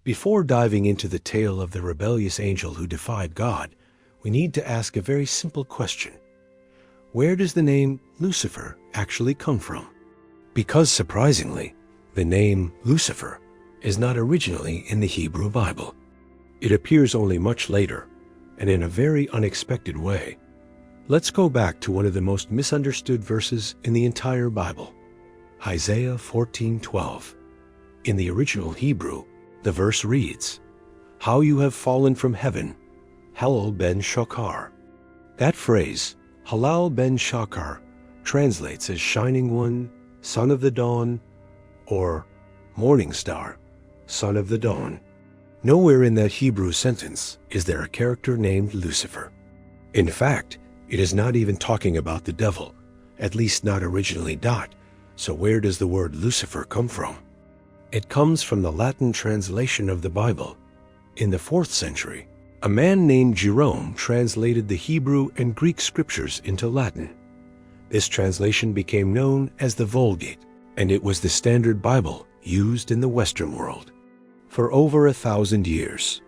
Before diving into the tale of the rebellious angel who defied God, we need to ask a very simple question. Where does the name Lucifer actually come from? Because surprisingly, the name Lucifer is not originally in the Hebrew Bible. It appears only much later, and in a very unexpected way. Let's go back to one of the most misunderstood verses in the entire Bible, Isaiah 14:12. In the original Hebrew, the verse reads, "How you have fallen from heaven, Halal ben Shakar." That phrase, Halal ben Shakar, translates as shining one, son of the dawn, or morning star, son of the dawn. Nowhere in that Hebrew sentence is there a character named Lucifer. In fact, it is not even talking about the devil, at least not originally. So where does the word Lucifer come from? It comes from the Latin translation of the Bible. In the 4th century, a man named Jerome translated the Hebrew and Greek scriptures into Latin. This translation became known as the Vulgate, and it was the standard Bible used in the Western world. For over 1,000 years,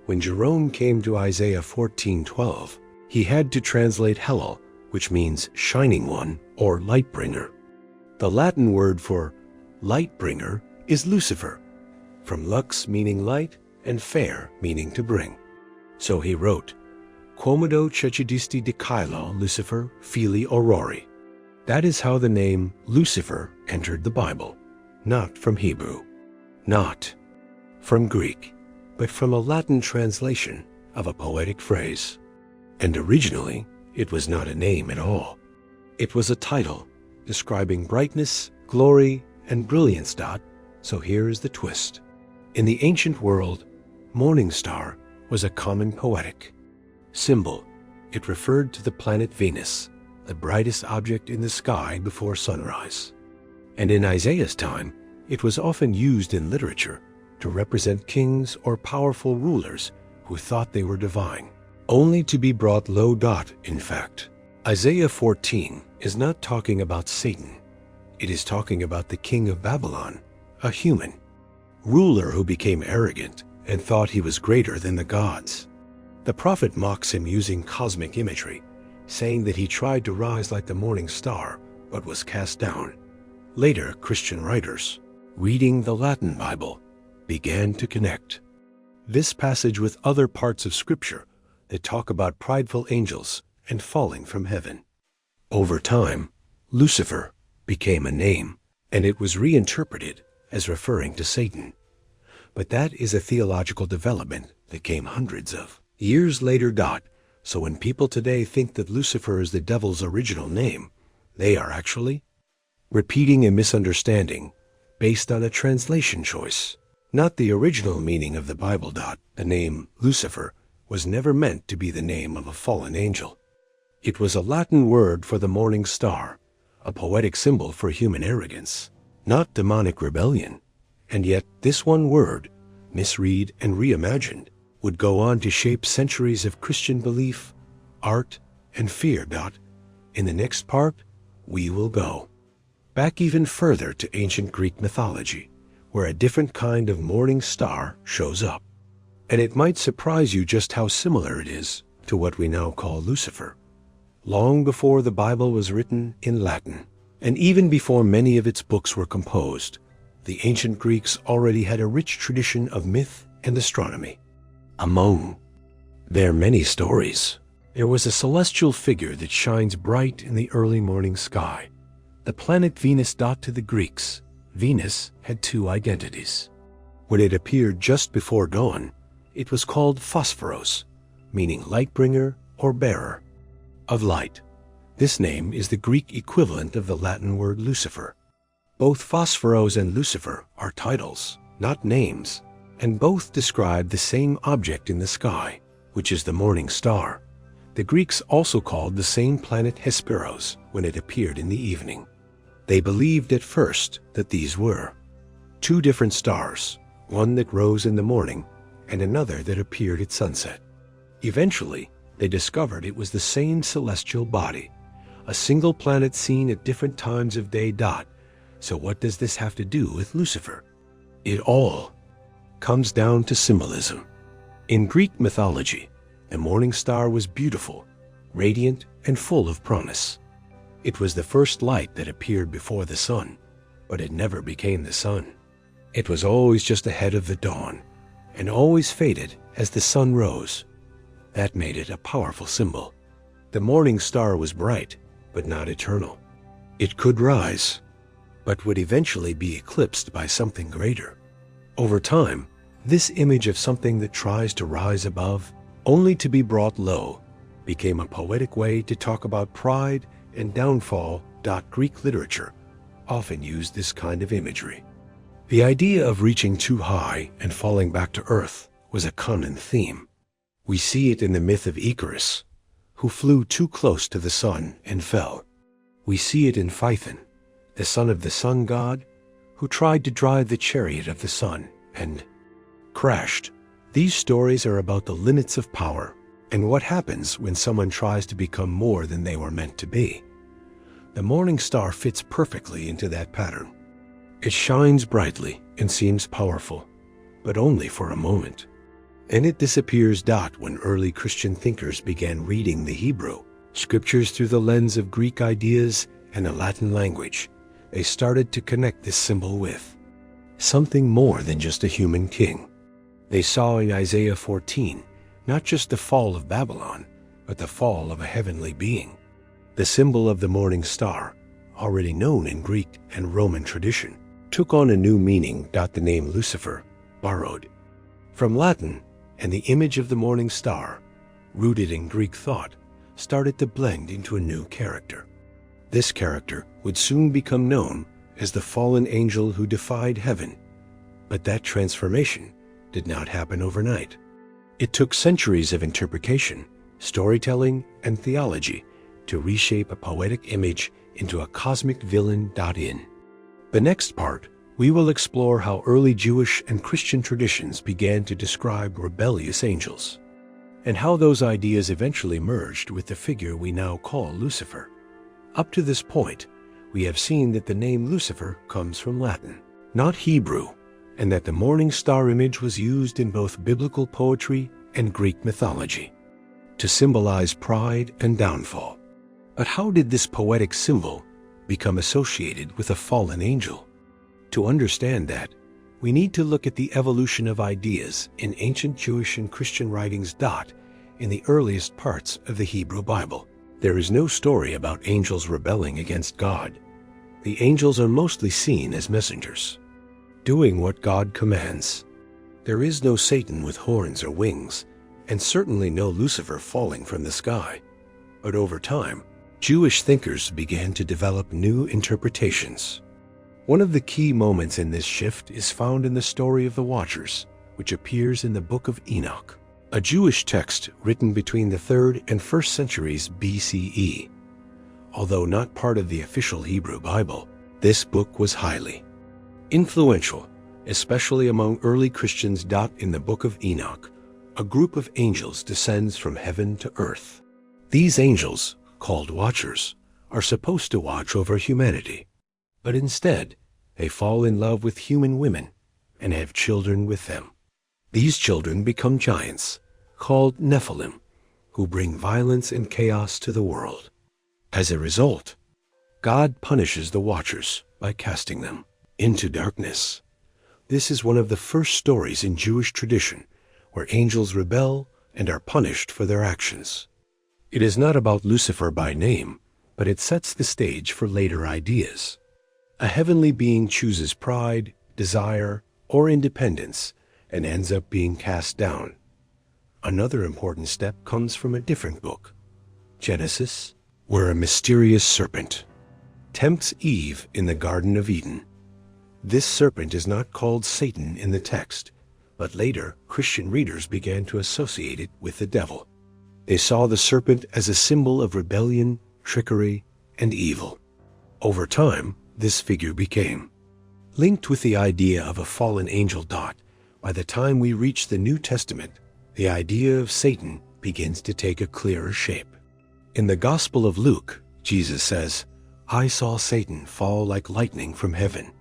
when Jerome came to Isaiah 14:12, he had to translate Halal, which means shining one or light bringer. The Latin word for light bringer is Lucifer, from lux meaning light and fair meaning to bring. So he wrote, Quomodo cecidisti de Caelo Lucifer fili aurori. That is how the name Lucifer entered the Bible, not from Hebrew, not from Greek, but from a Latin translation of a poetic phrase. And originally, it was not a name at all. It was a title describing brightness, glory, and brilliance. So here is the twist. In the ancient world, morning star was a common poetic symbol. It referred to the planet Venus, the brightest object in the sky before sunrise. And in Isaiah's time, it was often used in literature to represent kings or powerful rulers who thought they were divine, only to be brought low. In fact, Isaiah 14 is not talking about Satan. It is talking about the king of Babylon, a human ruler who became arrogant and thought he was greater than the gods. The prophet mocks him using cosmic imagery, saying that he tried to rise like the morning star, but was cast down. Later, Christian writers, reading the Latin Bible, began to connect this passage with other parts of Scripture that talk about prideful angels and falling from heaven. Over time, Lucifer became a name, and it was reinterpreted as referring to Satan. But that is a theological development that came hundreds of years later. So when people today think that Lucifer is the devil's original name, they are actually repeating a misunderstanding based on a translation choice, not the original meaning of the Bible. The name Lucifer was never meant to be the name of a fallen angel. It was a Latin word for the morning star, a poetic symbol for human arrogance, not demonic rebellion. And yet this one word, misread and reimagined, would go on to shape centuries of Christian belief, art, and fear. In the next part, we will go back even further to ancient Greek mythology, where a different kind of morning star shows up. And it might surprise you just how similar it is to what we now call Lucifer. Long before the Bible was written in Latin, and even before many of its books were composed, the ancient Greeks already had a rich tradition of myth and astronomy. Among their many stories, there was a celestial figure that shines bright in the early morning sky, the planet Venus. To the Greeks, Venus had two identities. When it appeared just before dawn, it was called Phosphoros, meaning light bringer or bearer of light. This name is the Greek equivalent of the Latin word Lucifer. Both Phosphoros and Lucifer are titles, not names, and both describe the same object in the sky, which is the morning star. The Greeks also called the same planet Hesperos when it appeared in the evening. They believed at first that these were two different stars, one that rose in the morning and another that appeared at sunset. Eventually, they discovered it was the same celestial body, a single planet seen at different times of day. So what does this have to do with Lucifer? It all comes down to symbolism. In Greek mythology, the morning star was beautiful, radiant, and full of promise. It was the first light that appeared before the sun, but it never became the sun. It was always just ahead of the dawn, and always faded as the sun rose. That made it a powerful symbol. The morning star was bright, but not eternal. It could rise, but would eventually be eclipsed by something greater. Over time, this image of something that tries to rise above, only to be brought low, became a poetic way to talk about pride and downfall. Greek literature often used this kind of imagery. The idea of reaching too high and falling back to earth was a common theme. We see it in the myth of Icarus, who flew too close to the sun and fell. We see it in Phaethon, the son of the sun god, who tried to drive the chariot of the sun and crashed. These stories are about the limits of power and what happens when someone tries to become more than they were meant to be. The morning star fits perfectly into that pattern. It shines brightly and seems powerful, but only for a moment. And it disappears. When early Christian thinkers began reading the Hebrew scriptures through the lens of Greek ideas and the Latin language, they started to connect this symbol with something more than just a human king. They saw in Isaiah 14 not just the fall of Babylon, but the fall of a heavenly being. The symbol of the morning star, already known in Greek and Roman tradition, took on a new meaning. The name Lucifer, borrowed from Latin, and the image of the morning star, rooted in Greek thought, started to blend into a new character. This character would soon become known as the fallen angel who defied heaven. But that transformation did not happen overnight. It took centuries of interpretation, storytelling, and theology to reshape a poetic image into a cosmic villain. In the next part, we will explore how early Jewish and Christian traditions began to describe rebellious angels, and how those ideas eventually merged with the figure we now call Lucifer. Up to this point, we have seen that the name Lucifer comes from Latin, not Hebrew, and that the morning star image was used in both biblical poetry and Greek mythology to symbolize pride and downfall. But how did this poetic symbol become associated with a fallen angel? To understand that, we need to look at the evolution of ideas in ancient Jewish and Christian writings. In the earliest parts of the Hebrew Bible, there is no story about angels rebelling against God. The angels are mostly seen as messengers, doing what God commands. There is no Satan with horns or wings, and certainly no Lucifer falling from the sky. But over time, Jewish thinkers began to develop new interpretations. One of the key moments in this shift is found in the story of the Watchers, which appears in the Book of Enoch, a Jewish text written between the 3rd and 1st centuries BCE. Although not part of the official Hebrew Bible, this book was highly influential, especially among early Christians. In the Book of Enoch, a group of angels descends from heaven to earth. These angels, called Watchers, are supposed to watch over humanity. But instead, they fall in love with human women and have children with them. These children become giants, called Nephilim, who bring violence and chaos to the world. As a result, God punishes the Watchers by casting them into darkness. This is one of the first stories in Jewish tradition where angels rebel and are punished for their actions. It is not about Lucifer by name, but it sets the stage for later ideas. A heavenly being chooses pride, desire, or independence and ends up being cast down. Another important step comes from a different book, Genesis, where a mysterious serpent tempts Eve in the Garden of Eden. This serpent is not called Satan in the text, but later Christian readers began to associate it with the devil. They saw the serpent as a symbol of rebellion, trickery, and evil. Over time, this figure became linked with the idea of a fallen angel. By the time we reach the New Testament, the idea of Satan begins to take a clearer shape. In the Gospel of Luke, Jesus says, "I saw Satan fall like lightning from heaven."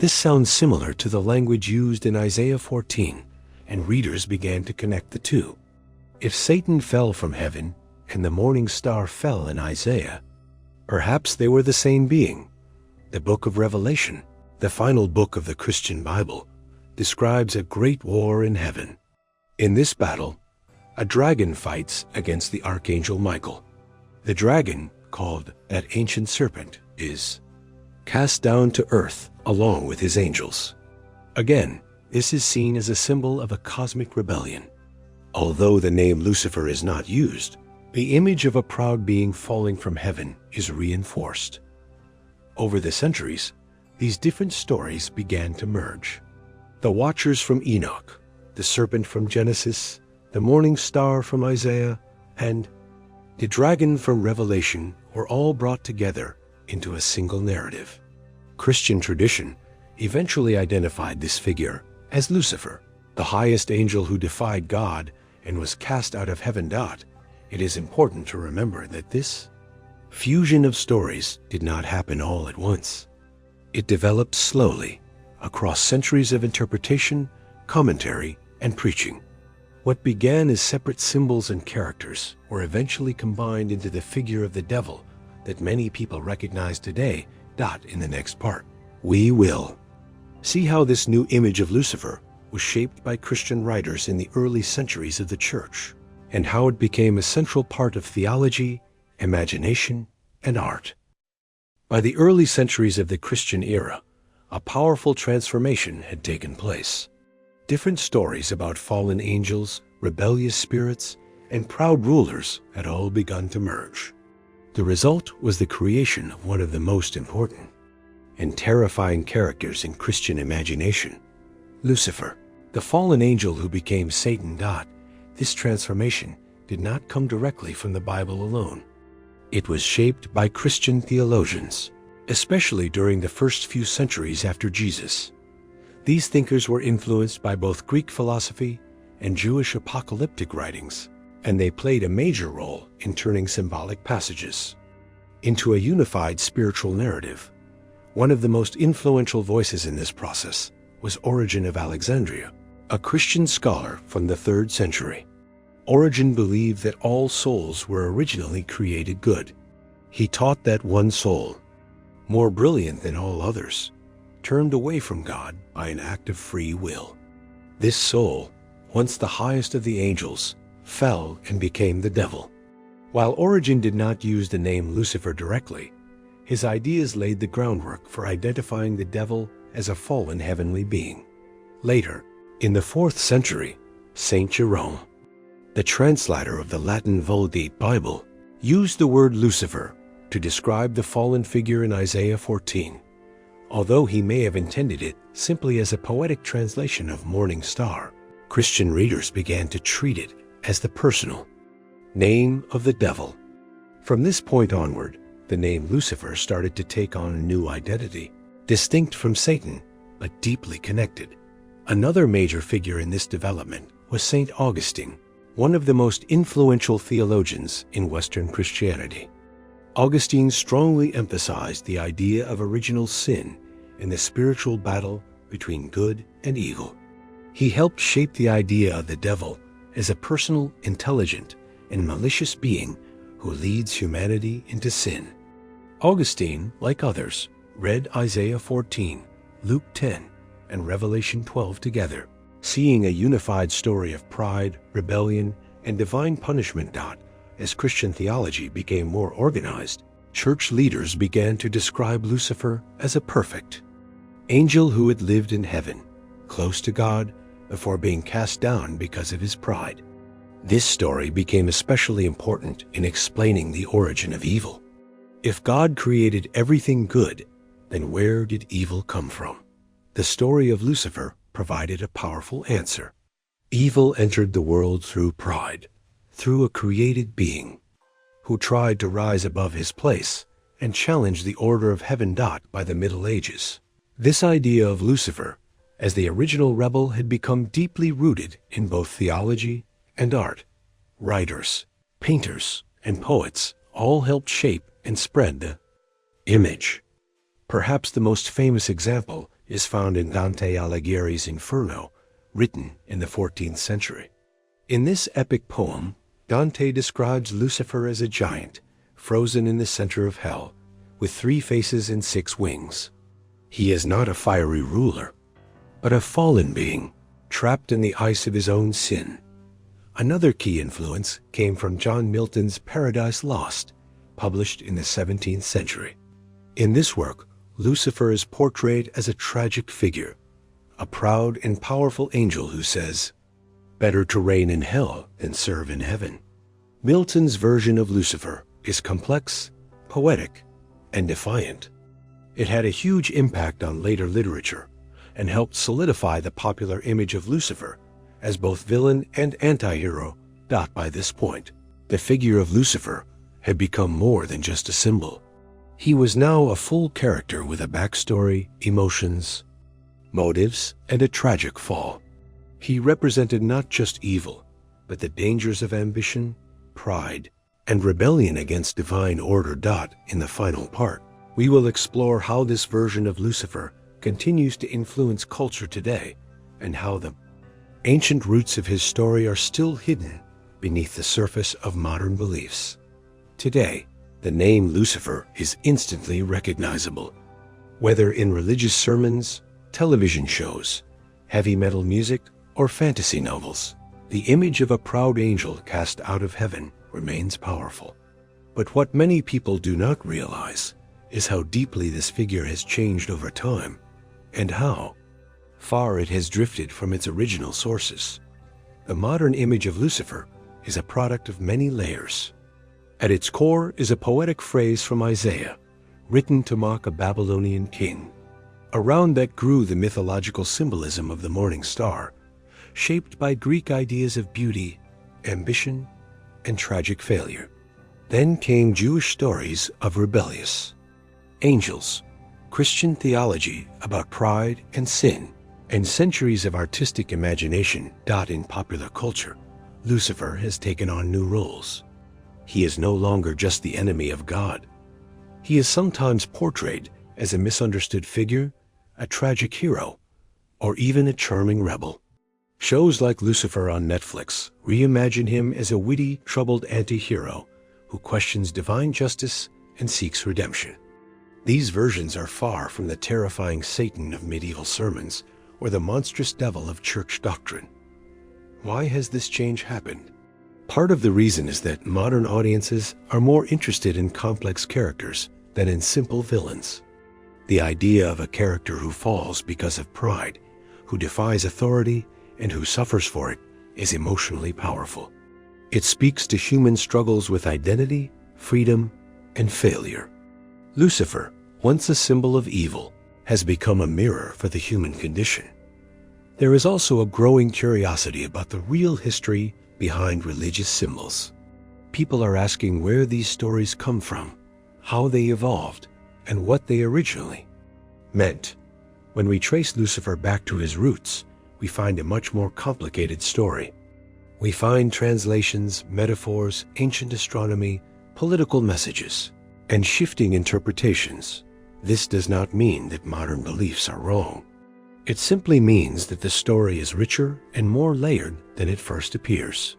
This sounds similar to the language used in Isaiah 14, and readers began to connect the two. If Satan fell from heaven and the morning star fell in Isaiah, perhaps they were the same being. The book of Revelation, the final book of the Christian Bible, describes a great war in heaven. In this battle, a dragon fights against the archangel Michael. The dragon, called that ancient serpent, is cast down to earth along with his angels. Again, this is seen as a symbol of a cosmic rebellion. Although the name Lucifer is not used, the image of a proud being falling from heaven is reinforced. Over the centuries, these different stories began to merge. The Watchers from Enoch, the serpent from Genesis, the morning star from Isaiah, and the dragon from Revelation were all brought together into a single narrative. Christian tradition eventually identified this figure as Lucifer, the highest angel who defied God and was cast out of heaven. It is important to remember that this fusion of stories did not happen all at once. It developed slowly across centuries of interpretation, commentary, and preaching. What began as separate symbols and characters were eventually combined into the figure of the devil that many people recognize today. In the next part, we will see how this new image of Lucifer was shaped by Christian writers in the early centuries of the church, and how it became a central part of theology, imagination, and art. By the early centuries of the Christian era, a powerful transformation had taken place. Different stories about fallen angels, rebellious spirits, and proud rulers had all begun to merge. The result was the creation of one of the most important and terrifying characters in Christian imagination, Lucifer, the fallen angel who became Satan. This transformation did not come directly from the Bible alone. It was shaped by Christian theologians, especially during the first few centuries after Jesus. These thinkers were influenced by both Greek philosophy and Jewish apocalyptic writings, and they played a major role in turning symbolic passages into a unified spiritual narrative. One of the most influential voices in this process was Origen of Alexandria, a Christian scholar from the 3rd century. Origen believed that all souls were originally created good. He taught that one soul, more brilliant than all others, turned away from God by an act of free will. This soul, once the highest of the angels, fell and became the devil. While Origen did not use the name Lucifer directly, his ideas laid the groundwork for identifying the devil as a fallen heavenly being. Later, in the 4th century, Saint Jerome, the translator of the Latin Vulgate Bible, used the word Lucifer to describe the fallen figure in Isaiah 14, although he may have intended it simply as a poetic translation of morning star. Christian readers began to treat it as the personal name of the devil. From this point onward, the name Lucifer started to take on a new identity, distinct from Satan, but deeply connected. Another major figure in this development was St. Augustine, one of the most influential theologians in Western Christianity. Augustine strongly emphasized the idea of original sin in the spiritual battle between good and evil. He helped shape the idea of the devil as a personal, intelligent, and malicious being who leads humanity into sin. Augustine, like others, read Isaiah 14, Luke 10, and Revelation 12 together, seeing a unified story of pride, rebellion, and divine punishment. As Christian theology became more organized, church leaders began to describe Lucifer as a perfect angel who had lived in heaven, close to God, before being cast down because of his pride. This story became especially important in explaining the origin of evil. If God created everything good, then where did evil come from? The story of Lucifer provided a powerful answer. Evil entered the world through pride, through a created being who tried to rise above his place and challenge the order of heaven. By the Middle Ages, this idea of Lucifer as the original rebel had become deeply rooted in both theology and art. Writers, painters, and poets all helped shape and spread the image. Perhaps the most famous example is found in Dante Alighieri's Inferno, written in the 14th century. In this epic poem, Dante describes Lucifer as a giant, frozen in the center of hell, with 3 faces and 6 wings. He is not a fiery ruler, but a fallen being, trapped in the ice of his own sin. Another key influence came from John Milton's Paradise Lost, published in the 17th century. In this work, Lucifer is portrayed as a tragic figure, a proud and powerful angel who says, "Better to reign in hell than serve in heaven." Milton's version of Lucifer is complex, poetic, and defiant. It had a huge impact on later literature and helped solidify the popular image of Lucifer as both villain and anti-hero. By this point, the figure of Lucifer had become more than just a symbol. He was now a full character with a backstory, emotions, motives, and a tragic fall. He represented not just evil, but the dangers of ambition, pride, and rebellion against divine order. In the final part, we will explore how this version of Lucifer continues to influence culture today and how the ancient roots of his story are still hidden beneath the surface of modern beliefs. Today, the name Lucifer is instantly recognizable. Whether in religious sermons, television shows, heavy metal music, or fantasy novels, the image of a proud angel cast out of heaven remains powerful. But what many people do not realize is how deeply this figure has changed over time, and how far it has drifted from its original sources. The modern image of Lucifer is a product of many layers. At its core is a poetic phrase from Isaiah, written to mock a Babylonian king. Around that grew the mythological symbolism of the morning star, shaped by Greek ideas of beauty, ambition, and tragic failure. Then came Jewish stories of rebellious angels, Christian theology about pride and sin, and centuries of artistic imagination. In popular culture, Lucifer has taken on new roles. He is no longer just the enemy of God. He is sometimes portrayed as a misunderstood figure, a tragic hero, or even a charming rebel. Shows like Lucifer on Netflix reimagine him as a witty, troubled anti-hero who questions divine justice and seeks redemption. These versions are far from the terrifying Satan of medieval sermons or the monstrous devil of church doctrine. Why has this change happened? Part of the reason is that modern audiences are more interested in complex characters than in simple villains. The idea of a character who falls because of pride, who defies authority, and who suffers for it is emotionally powerful. It speaks to human struggles with identity, freedom, and failure. Lucifer, once a symbol of evil, has become a mirror for the human condition. There is also a growing curiosity about the real history behind religious symbols. People are asking where these stories come from, how they evolved, and what they originally meant. When we trace Lucifer back to his roots, we find a much more complicated story. We find translations, metaphors, ancient astronomy, political messages, and shifting interpretations. This does not mean that modern beliefs are wrong. It simply means that the story is richer and more layered than it first appears.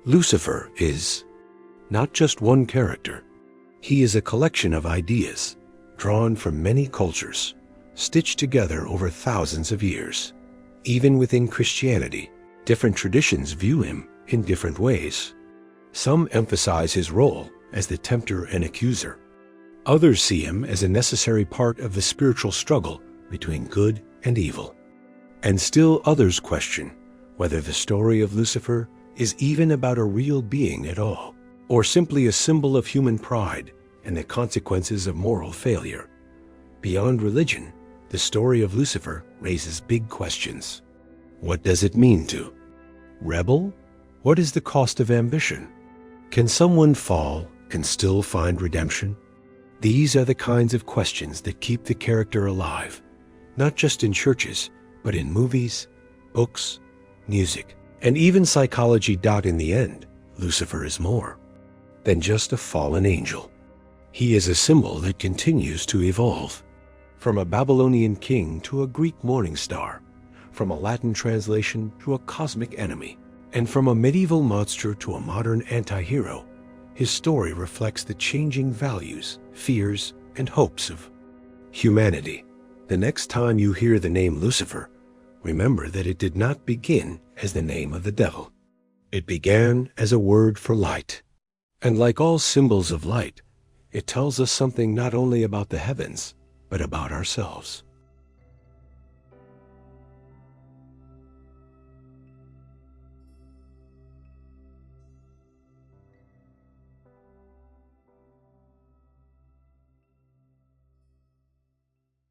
Lucifer is not just one character. He is a collection of ideas, drawn from many cultures, stitched together over thousands of years. Even within Christianity, different traditions view him in different ways. Some emphasize his role as the tempter and accuser. Others see him as a necessary part of the spiritual struggle between good and evil. And still others question whether the story of Lucifer is even about a real being at all, or simply a symbol of human pride and the consequences of moral failure. Beyond religion, the story of Lucifer raises big questions. What does it mean to rebel? What is the cost of ambition? Can someone fall and still find redemption? These are the kinds of questions that keep the character alive, not just in churches, but in movies, books, music, and even psychology. In the end, Lucifer is more than just a fallen angel. He is a symbol that continues to evolve. From a Babylonian king to a Greek morning star, from a Latin translation to a cosmic enemy, and from a medieval monster to a modern anti-hero, his story reflects the changing values, fears, and hopes of humanity. The next time you hear the name Lucifer, remember that it did not begin as the name of the devil. It began as a word for light. And like all symbols of light, it tells us something not only about the heavens, but about ourselves.